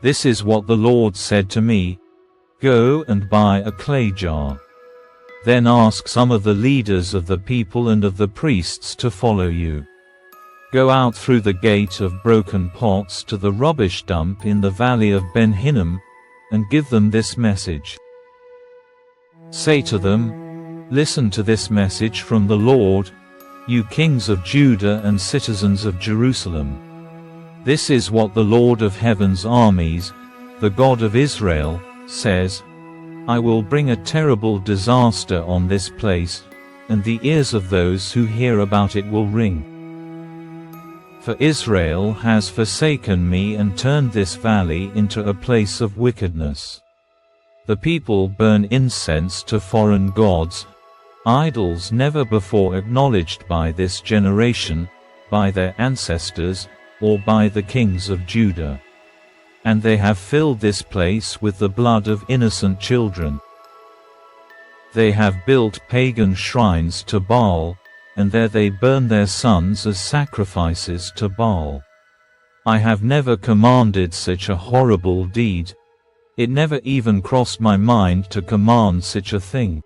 This is what the Lord said to me, Go and buy a clay jar. Then ask some of the leaders of the people and of the priests to follow you. Go out through the gate of broken pots to the rubbish dump in the valley of Ben Hinnom, and give them this message. Say to them, Listen to this message from the Lord, you kings of Judah and citizens of Jerusalem. This is what the Lord of heaven's armies, the God of Israel, says, I will bring a terrible disaster on this place, and the ears of those who hear about it will ring. For Israel has forsaken me and turned this valley into a place of wickedness. The people burn incense to foreign gods, idols never before acknowledged by this generation, by their ancestors, or by the kings of Judah. And they have filled this place with the blood of innocent children. They have built pagan shrines to Baal, and there they burn their sons as sacrifices to Baal. I have never commanded such a horrible deed. It never even crossed my mind to command such a thing.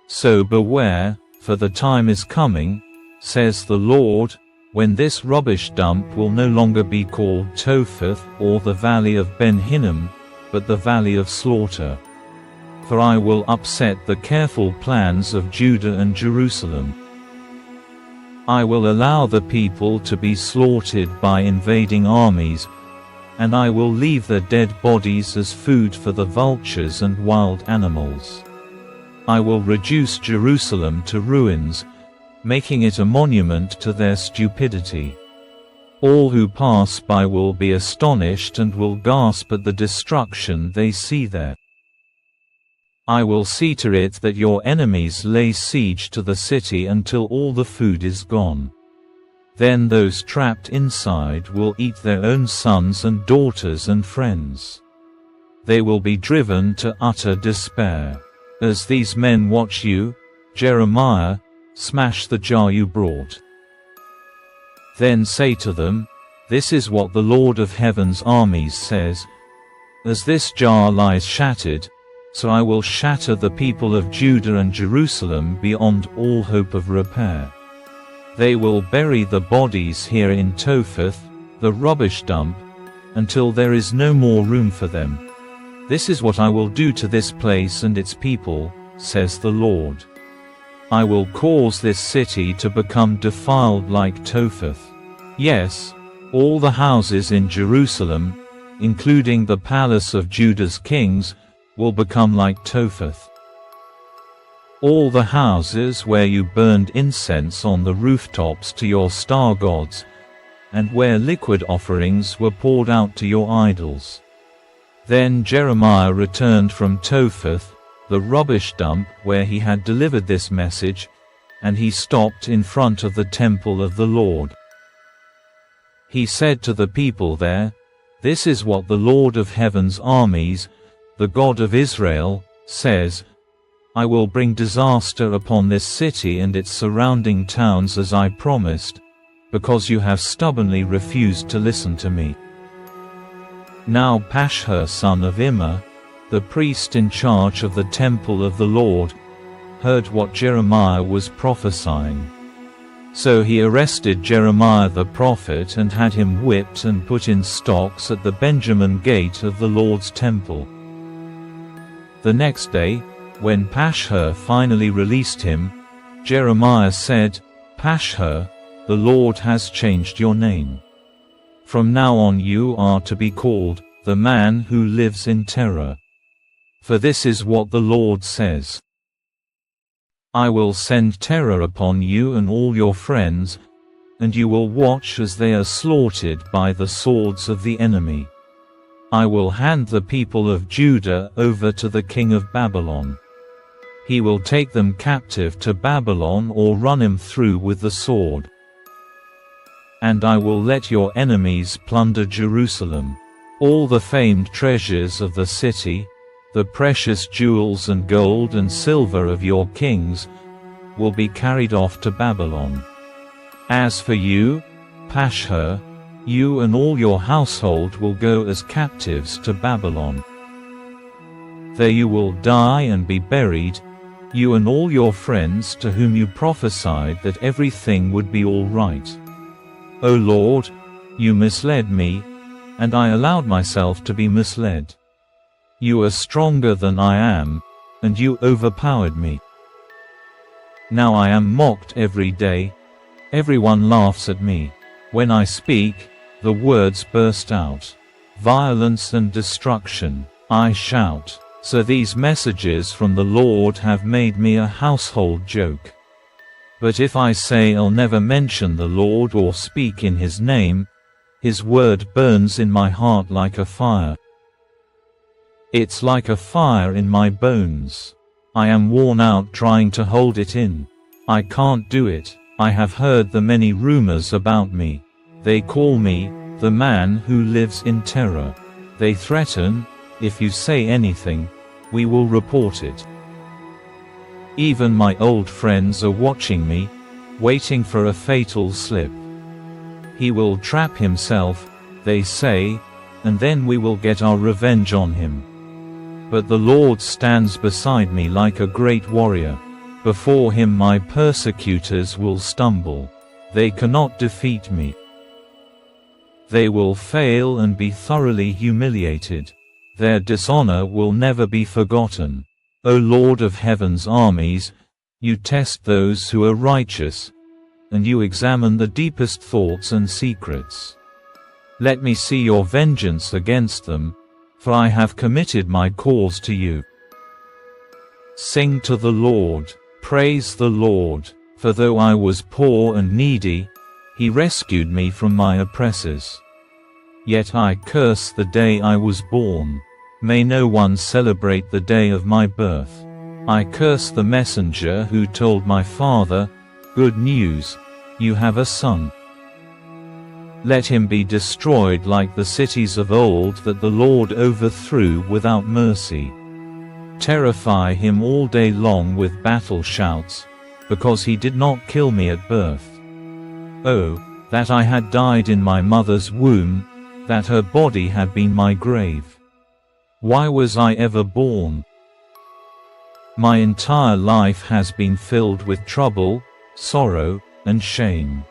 So beware, for the time is coming, says the Lord, when this rubbish dump will no longer be called Topheth or the valley of Ben Hinnom, but the valley of slaughter. For I will upset the careful plans of Judah and Jerusalem. I will allow the people to be slaughtered by invading armies, and I will leave their dead bodies as food for the vultures and wild animals. I will reduce Jerusalem to ruins, making it a monument to their stupidity. All who pass by will be astonished and will gasp at the destruction they see there. I will see to it that your enemies lay siege to the city until all the food is gone. Then those trapped inside will eat their own sons and daughters and friends. They will be driven to utter despair. As these men watch you, Jeremiah, smash the jar you brought. Then say to them, This is what the Lord of heaven's armies says, As this jar lies shattered, so I will shatter the people of Judah and Jerusalem beyond all hope of repair. They will bury the bodies here in Topheth, the rubbish dump, until there is no more room for them. This is what I will do to this place and its people, says the Lord. I will cause this city to become defiled like Topheth. Yes, all the houses in Jerusalem, including the palace of Judah's kings, will become like Topheth. All the houses where you burned incense on the rooftops to your star gods, and where liquid offerings were poured out to your idols. Then Jeremiah returned from Topheth, the rubbish dump where he had delivered this message, and he stopped in front of the temple of the Lord. He said to the people there, This is what the Lord of heaven's armies, the God of Israel, says, I will bring disaster upon this city and its surrounding towns as I promised, because you have stubbornly refused to listen to me. Now Pashhur son of Immer, the priest in charge of the temple of the Lord, heard what Jeremiah was prophesying. So he arrested Jeremiah the prophet and had him whipped and put in stocks at the Benjamin gate of the Lord's temple. The next day, when Pashhur finally released him, Jeremiah said, Pashhur, the Lord has changed your name. From now on you are to be called, the man who lives in terror. For this is what the Lord says. I will send terror upon you and all your friends, and you will watch as they are slaughtered by the swords of the enemy. I will hand the people of Judah over to the king of Babylon. He will take them captive to Babylon or run him through with the sword. And I will let your enemies plunder Jerusalem. All the famed treasures of the city, the precious jewels and gold and silver of your kings, will be carried off to Babylon. As for you, Pashhur, You and all your household will go as captives to Babylon. There you will die and be buried, you and all your friends to whom you prophesied that everything would be all right. O Lord, you misled me, and I allowed myself to be misled. You are stronger than I am, and you overpowered me. Now I am mocked every day, everyone laughs at me. When I speak, the words burst out. Violence and destruction, I shout. So these messages from the Lord have made me a household joke. But if I say I'll never mention the Lord or speak in His name, His word burns in my heart like a fire. It's like a fire in my bones. I am worn out trying to hold it in. I can't do it. I have heard the many rumors about me. They call me, the man who lives in terror. They threaten, if you say anything, we will report it. Even my old friends are watching me, waiting for a fatal slip. He will trap himself, they say, and then we will get our revenge on him. But the Lord stands beside me like a great warrior. Before him my persecutors will stumble. They cannot defeat me. They will fail and be thoroughly humiliated. Their dishonor will never be forgotten. O Lord of heaven's armies, you test those who are righteous, and you examine the deepest thoughts and secrets. Let me see your vengeance against them, for I have committed my cause to you. Sing to the Lord, praise the Lord, for though I was poor and needy, He rescued me from my oppressors. Yet I curse the day I was born. May no one celebrate the day of my birth. I curse the messenger who told my father, "Good news, you have a son." Let him be destroyed like the cities of old that the Lord overthrew without mercy. Terrify him all day long with battle shouts, because he did not kill me at birth. Oh, that I had died in my mother's womb, that her body had been my grave. Why was I ever born? My entire life has been filled with trouble, sorrow, and shame.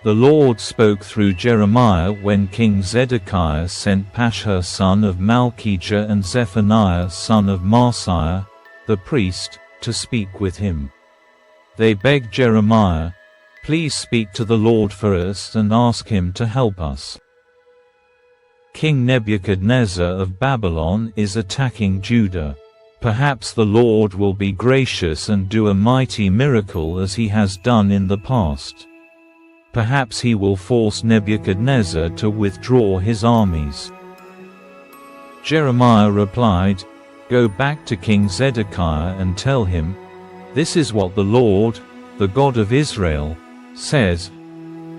The Lord spoke through Jeremiah when King Zedekiah sent Pashhur son of Malchijah and Zephaniah son of Maaseiah, the priest, to speak with him. They begged Jeremiah, "Please speak to the Lord for us and ask him to help us." King Nebuchadnezzar of Babylon is attacking Judah. Perhaps the Lord will be gracious and do a mighty miracle as He has done in the past. Perhaps He will force Nebuchadnezzar to withdraw his armies. Jeremiah replied, "Go back to King Zedekiah and tell him, 'This is what the Lord, the God of Israel, says,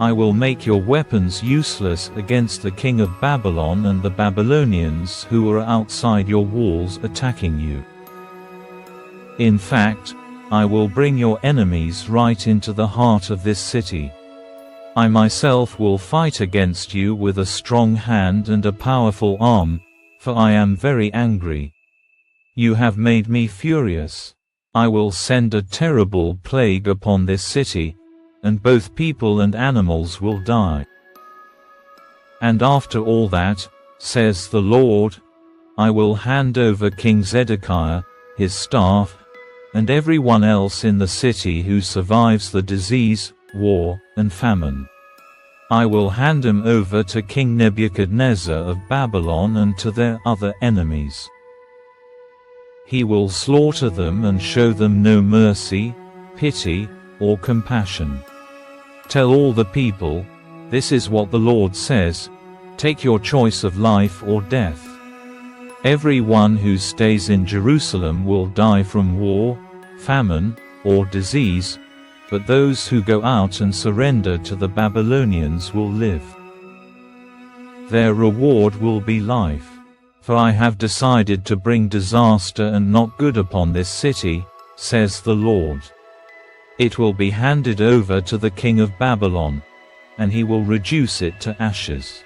I will make your weapons useless against the king of Babylon and the Babylonians who are outside your walls attacking you. In fact, I will bring your enemies right into the heart of this city. I myself will fight against you with a strong hand and a powerful arm, for I am very angry. You have made me furious. I will send a terrible plague upon this city, and both people and animals will die. And after all that, says the Lord, I will hand over King Zedekiah, his staff, and everyone else in the city who survives the disease, war, and famine. I will hand him over to King Nebuchadnezzar of Babylon and to their other enemies. He will slaughter them and show them no mercy, pity, or compassion. Tell all the people, this is what the Lord says, take your choice of life or death. Everyone who stays in Jerusalem will die from war, famine, or disease, but those who go out and surrender to the Babylonians will live. Their reward will be life. For I have decided to bring disaster and not good upon this city, says the Lord. It will be handed over to the king of Babylon, and he will reduce it to ashes.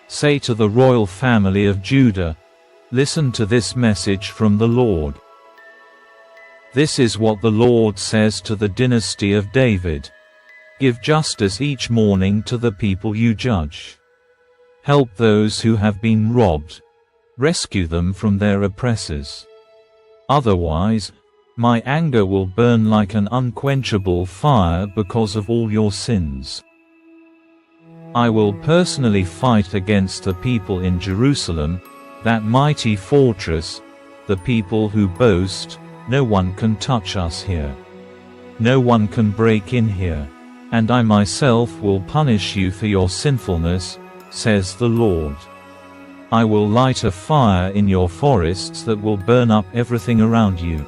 Say to the royal family of Judah, listen to this message from the Lord. This is what the Lord says to the dynasty of David. Give justice each morning to the people you judge. Help those who have been robbed. Rescue them from their oppressors. Otherwise, my anger will burn like an unquenchable fire because of all your sins. I will personally fight against the people in Jerusalem, that mighty fortress, the people who boast, no one can touch us here. No one can break in here. And I myself will punish you for your sinfulness, says the Lord. I will light a fire in your forests that will burn up everything around you.